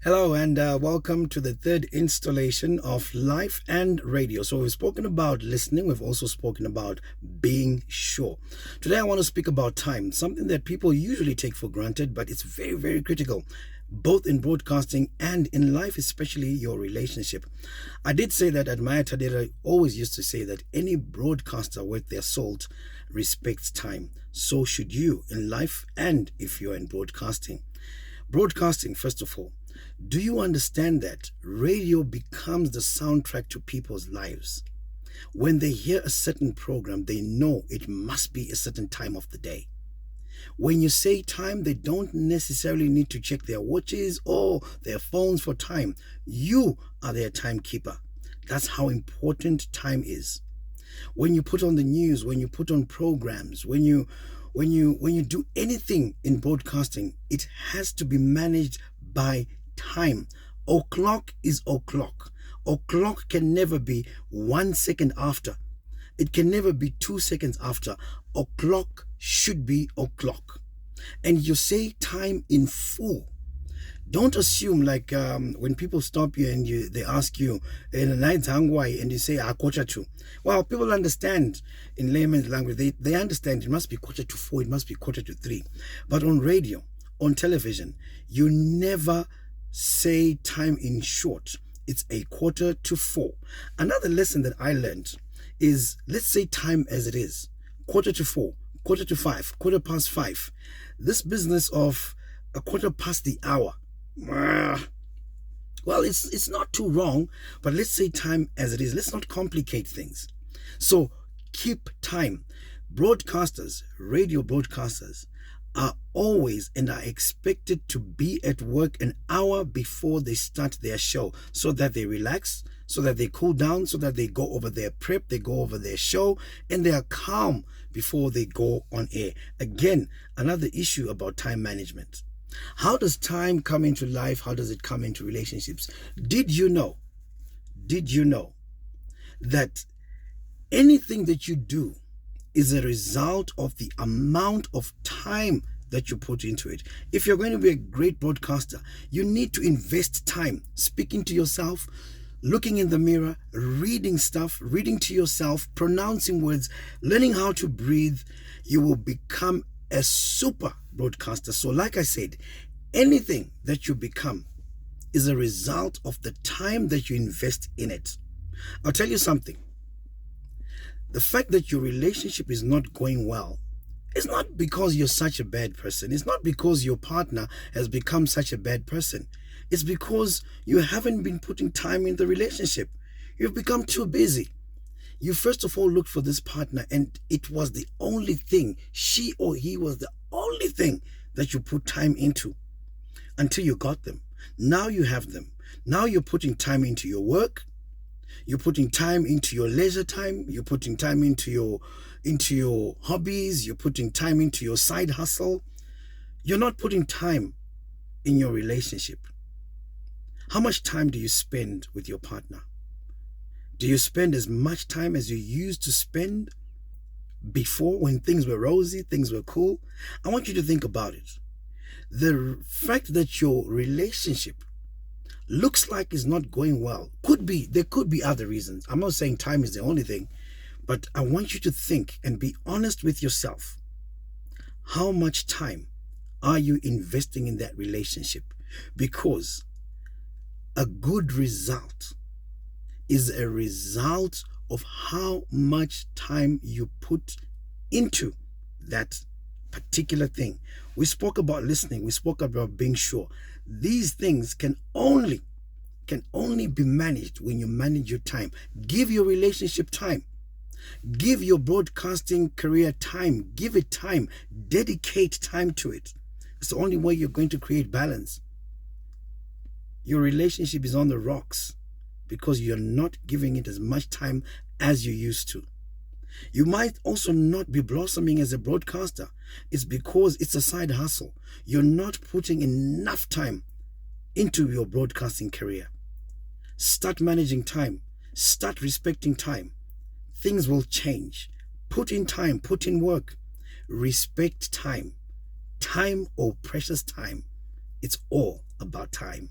Hello and welcome to the third installation of Life and Radio. So we've spoken about listening. We've also spoken about being sure. Today I want to speak about time, something that people usually take for granted, but it's very, very critical, both in broadcasting and in life, especially your relationship. I did say that Admire Tadera always used to say that any broadcaster worth their salt respects time. So should you in life and if you're in broadcasting. Broadcasting, first of all. Do you understand that radio becomes the soundtrack to people's lives? When they hear a certain program, they know it must be a certain time of the day. When you say time, they don't necessarily need to check their watches or their phones for time. You are their timekeeper. That's how important time is. When you put on the news, when you put on programs, when you do anything in broadcasting, it has to be managed by time. O'clock is o'clock. O'clock can never be 1 second after. It can never be 2 seconds after. O'clock should be o'clock. And you say time in full. Don't assume like when people stop you and they ask you in a night hangwai and you say 1:45. Well, people understand in layman's language. They understand it must be 4:45, it must be 3:45. But on radio, on television, you never say time in short. It's 4:45. Another lesson that I learned is, let's say time as it is. 4:45, 4:45, 5:15. This business of a quarter past the hour, well, it's not too wrong, but let's say time as it is. Let's not complicate things. So keep time. Broadcasters, radio broadcasters, are always and are expected to be at work an hour before they start their show, so that they relax, so that they cool down, so that they go over their prep, they go over their show, and they are calm before they go on air. Again, another issue about time management. How does time come into life? How does it come into relationships? Did you know that anything that you do is a result of the amount of time that you put into it? If you're going to be a great broadcaster, you need to invest time speaking to yourself, looking in the mirror, reading stuff, reading to yourself, pronouncing words, learning how to breathe. You will become a super broadcaster. So like I said, anything that you become is a result of the time that you invest in it. I'll tell you something. The fact that your relationship is not going well is not because you're such a bad person. It's not because your partner has become such a bad person. It's because you haven't been putting time in the relationship. You've become too busy. You first of all looked for this partner and it was the only thing, she or he was the only thing that you put time into until you got them. Now you have them. Now you're putting time into your work. You're putting time into your leisure time. You're putting time into your hobbies. You're putting time into your side hustle. You're not putting time in your relationship. How much time do you spend with your partner? Do you spend as much time as you used to spend before, when things were rosy, things were cool? I want you to think about it. The fact that your relationship looks like it's not going well there could be other reasons. I'm not saying time is the only thing, but I want you to think and be honest with yourself. How much time are you investing in that relationship? Because a good result is a result of how much time you put into that particular thing. We spoke about listening. We spoke about being sure. These things can only be managed when you manage your time. Give your relationship time. Give your broadcasting career time. Give it time. Dedicate time to it. It's the only way you're going to create balance. Your relationship is on the rocks because you're not giving it as much time as you used to. You might also not be blossoming as a broadcaster. It's because it's a side hustle. You're not putting enough time into your broadcasting career. Start managing time. Start respecting time. Things will change. Put in time. Put in work. Respect time. Time, oh precious time. It's all about time.